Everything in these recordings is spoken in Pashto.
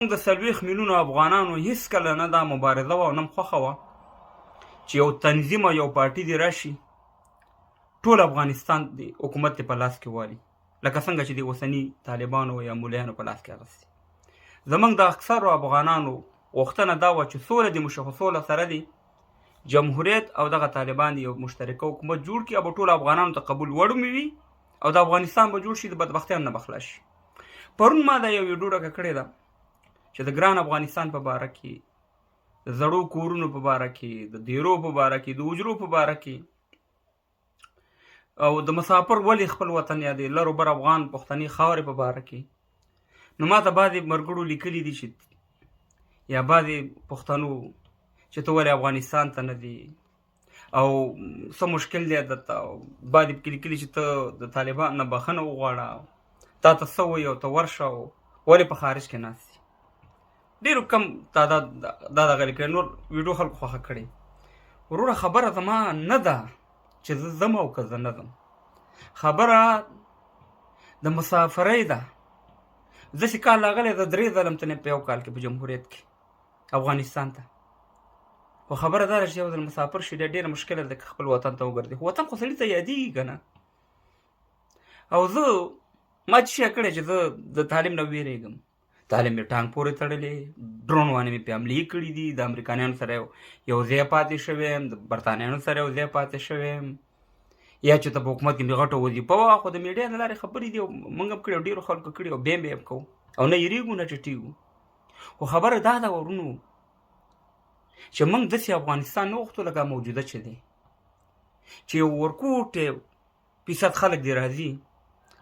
د 40 میلیونو افغانانو هیڅکله نه دا مبارزه وه او نه خوښه وه چې یو تنظیم او یو پارټي دې راشي ټول افغانستان د حکومت په لاس کې والي، لکه څنګه چې د اوسني طالبانو یا مولیانو په لاس کې اخیستي. زموږ د اکثرو افغانانو غوښتنه دا وه چې سوله دې وشي، خو سوله سره دې جمهوریت او دغه طالبان یو مشترکه حکومت جوړ کړي او به ټولو افغانانو ته قبول وړ وي او د افغانستان به جوړ شي، د بدبختیانو نه به خلاص شي. پرون ما دا یو ویډیو راکړه کړې ده چې د ګران افغانستان په باره کې، د زړو کورونو په باره کې، د دیرو په باره کې، د اجرو په باره کې، او د مسافر ولې خپل وطن یا د لر و بر افغان پښتني خاورې په باره کې. نو ما ته بعضې ملګرو لیکلي دي چې یا بعضې پښتنو چې ته ولې افغانستان ته نه ځې او څه مشکل دی درته، او بعضې پکې لیکلي چې ته د طالبان نه بخښنه وغواړه، تا ته څه وایي او ته ورشه او ولې په خارج کې ناست یې. ډېرو کم تعداد دا دغه لیکلی، نور ویډیو خلکو خوښه کړې. وروره خبره زما نه ده چې زه ځم او که زه نه ځم، خبره د مسافرۍ ده. زه چې کال راغلی زه 3 ځله تللی په یو کال کې په جمهوریت کې افغانستان ته، خو خبره دا ده چې یو ځل مسافر شي ډېره مشکله ده که خپل وطن ته وګرځي، خو وطن خو سړي ته یادېږي که نه. او زه ما چې شی کړی چې زه د تعلیم نه ویرېږم، تعلیم مې ټانګ پورې تړلی، ډرون وانې مې پې حملې کړي دي، د امریکایانو سره یو ځای پاتې شوی یم، د برطانیانو سره یو ځای پاتې شوی یم، یا چې ته په حکومت کې مې غټه وظیفه وه، خو د میډیا له لارې خبرې دي او موږ هم کړي او ډېرو خلکو کړي او بیا هم یې کوو او نه یېرېږو نه ټیټېږو. خو خبره دا ده ورونو چې موږ داسې افغانستان نه غوښتو لکه موجوده چې دی، چې یو ورکوټی فیصد خلک دې راځي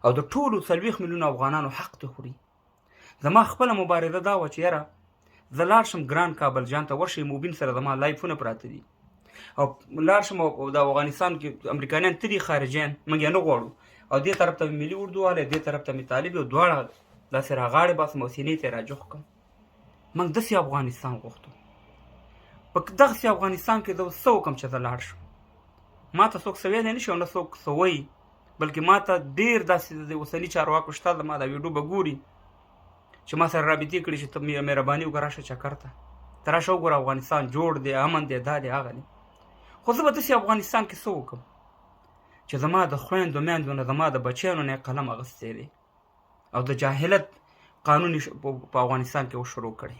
او د ټولو 40 میلیونو افغانانو حق ته خوري. زما خپله مبارزه دا وه چې یاره زه لاړ شم ګران کابل جان ته، ورشئ موبین سره زما لایفونه پراته دي، او لاړ شم او د افغانستان کې امریکایان ته دي خارجیان، موږ یې نه غواړو، او دې طرف ته مې ملي اردو والی، دې طرف ته مې طالب، او دواړه داسې راغاړې باسم او سینې ته یې راجوخ کړم. موږ داسې افغانستان غوښتو. په دغسې افغانستان کې زه څه وکړم چې زه لاړ شم؟ ما ته څوک څه ویلی نه شي او نه څوک څه وایي، بلکې ما ته ډېر داسې د اوسني چارواکو شته، ما دا ویډیو به ګوري چې ما سره رابطې کړي چې ته مهرباني وکړه راشه چکر ته، ته راشه وګوره افغانستان جوړ دی، امن دی، دا دی هغه دی. خو زه به داسې افغانستان کې څه وکړم چې زما د خویندو میندو نه، زما د بچیانو نه یې قلم اخیستی دی او د جاهلت قانون په افغانستان کې وشروع کړی.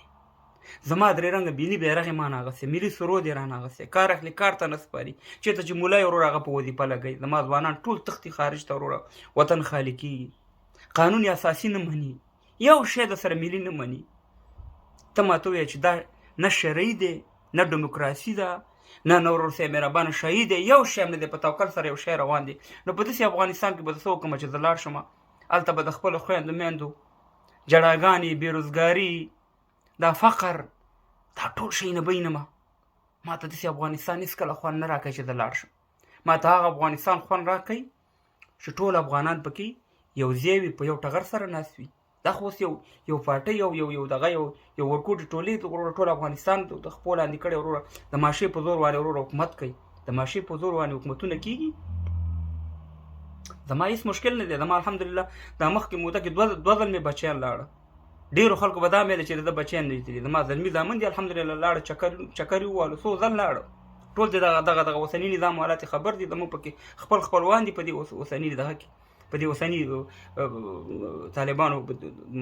زما درې رنګه بیني بیرغ یې ما نه اخیستی، ملي سرود یې رانه اخیستی، کار اخلي کار ته نه سپاري، چېرته چې ملا یې وروره هغه په وظیفه لګوي. زما ځوانان ټول تښتي خارج ته وروره، وطن خالي کېږي، قانون اساسي نه مني، یو شی د سره ملي نه مني. ته ماته ووایه چې دا نه شرعي دی، نه ډیموکراسي ده، نه نور ورسې مهربانه شهید دی، یو شی هم نه دی، په توکل سره یو شی روان دی. نو په داسې افغانستان کې به زه څه وکړم چې زه لاړ شم، هلته به د خپلو خویندو میندو جړاګانې، بېروزګاري، دا فقر، دا ټول شی نه بینمه. ما ته داسې افغانستان هېڅکله خوند نه راکوي چې زه لاړ شم. ما ته هغه افغانستان خوند راکوي چې ټول افغانان پکې یو ځای وي، په یو ټغر سره ناست وي. دا خو اوس یو پارټۍ یو دغه یو ورکوټي ټولۍ وروره ټول افغانستان د خپو لاندې کړی، وروره د ماشې په زور باندې وروره حکومت کوي، د ماشې په زور باندې حکومتونه کېږي. زما هېڅ مشکل نه دی، زما الحمدلله دا مخکې موده کې 2 ځل مې بچیان لاړه. ډېرو خلکو به دا ویله چې د بچیان نه دي تللي، زما زلمي زامن دي الحمدلله لاړه، چکر یې ووهلو، څو ځل لاړه. ټول د دغه اوسني نظام حالات خبر دي، زموږ پکې خپلوان دي په دې اوسني دغه کې، په دې اوسني طالبانو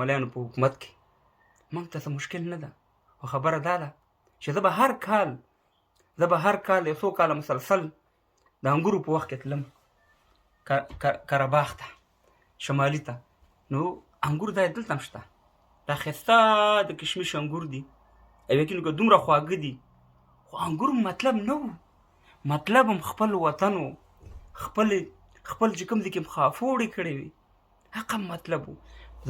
ملیانو په حکومت کې. موږ ته څه مشکل نه ده، خو خبره دا ده چې زه به هر کال یو څو کاله مسلسل د انګورو په وخت کې تلم قرهباغ ته، شمالي ته. نو انګور دا دلته هم شته، دا ښایسته د کشمش انګور دي، او یقین وکړه دومره خواږه دي، خو انګور مطلب نه و، مطلب هم خپل وطن و، خپل چې کوم ځای کې خافوړې کړې وي، هغه مطلب و.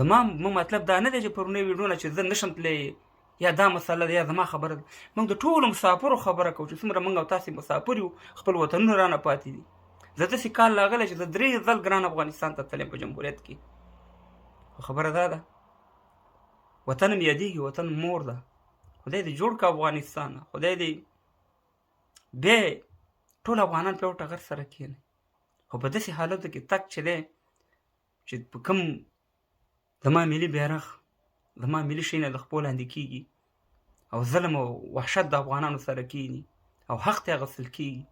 زما مطلب دا نه دی چې پرونی ویډیو نه چې زه نشم تللی، یا دا مسله ده یا زما خبره ده. موږ د ټولو مسافرو خبره کوو چې څومره موږ او تاسې مسافر یو، خپل وطنونه رانه پاتې دي. زه داسې کال راغلی چې زه 3 ځل ګران افغانستان ته تللی په جمهوریت کې. خو خبره دا ده وطن مې یادېږي، وطن مور ده. خدای دې جوړ کړه افغانستان، خدای دې بیا ټول افغانان په یو ټغر سره کښېني. خو په داسې حالاتو کې تک چې دی چې په کوم زما ملي بیرغ زما ملي شی نه د خپو لاندې کېږي او ظلم او وحشت د افغانانو سره کېني او حق ته اغوستل کېږي.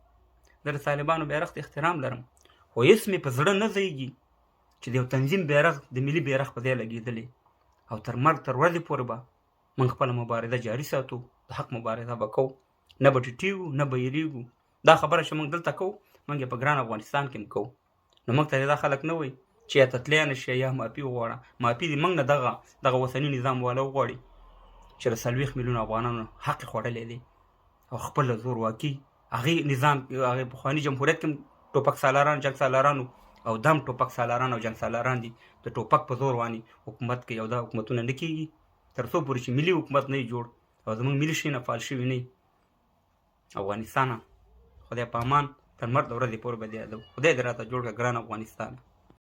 زه د طالبانو بیرغ ته احترام لرم، خو هېڅ مې په زړه نه ځایږي چې د یو تنظیم بیرغ د ملي بیرغ په ځای لګېدلی او تر مرګ تر ورځې پورې به موږ خپله مبارزه جاري ساتو، د حق مبارزه به کوو، نه به ټیټېږو نه به هېرېږو. دا خبره چې موږ دلته کوو موږ یې په ګران افغانستان کې هم کوو. نو موږ ته دا خلک نه وایي چې یا تتلی نه شي یا معافي وغواړه. معافي دې موږ نه دغه اوسني نظام والا وغواړي چې د 40 میلیونه افغانانو حق یې خوړلی دی او خپله زورواکي هغې نظام هغې پخواني جمهوریت کې هم ټوپک سالاران جنګ سالارانو او دم ټوپک سالاران او جنګ سالاران دي، د ټوپک په زور باندې حکومت کوي او دا حکومتونه نه کېږي تر څو پورې چې ملي حکومت نه جوړ او زموږ ملي شی نه فعال شوي نه افغانستانه خدای په امان تر مرګ د ورځې پورې به دې یادوو. خدای دې راته جوړ کړه ګران افغانستان.